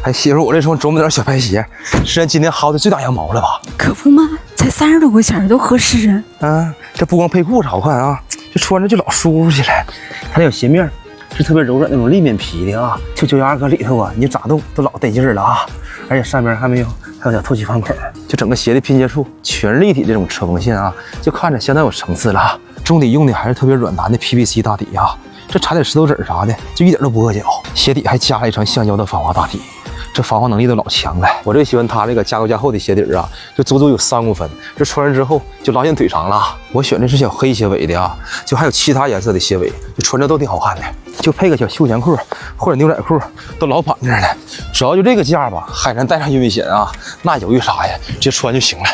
哎，媳妇，我这双琢磨点小白鞋，是咱今年薅的最大羊毛了吧？可不嘛，才30多块钱都合适啊。嗯，这不光配裤子好看啊，这穿着就老舒服起来。它有鞋面，是特别柔软那种立面皮的啊，就脚丫搁里头啊，你咋动都老得劲儿了啊。而且上面还有点透气方孔，就整个鞋的拼接处全立体这种车缝线啊，就看着相当有层次了。中底用的还是特别软弹的 PVC 大底啊，这踩点石头子啥的就一点都不硌脚。鞋底还加了一层橡胶的防滑大底。这防滑能力都老强了，我最喜欢它这个加高加厚的鞋底啊，就足足有3公分，这穿上之后就拉进腿长了。我选的是小黑鞋尾的啊，就还有其他颜色的鞋尾，就穿着都挺好看的，就配个小休闲裤或者牛仔裤都老板正了。只要就这个价吧，还能带上运费险啊，那犹豫啥呀，直接穿就行了。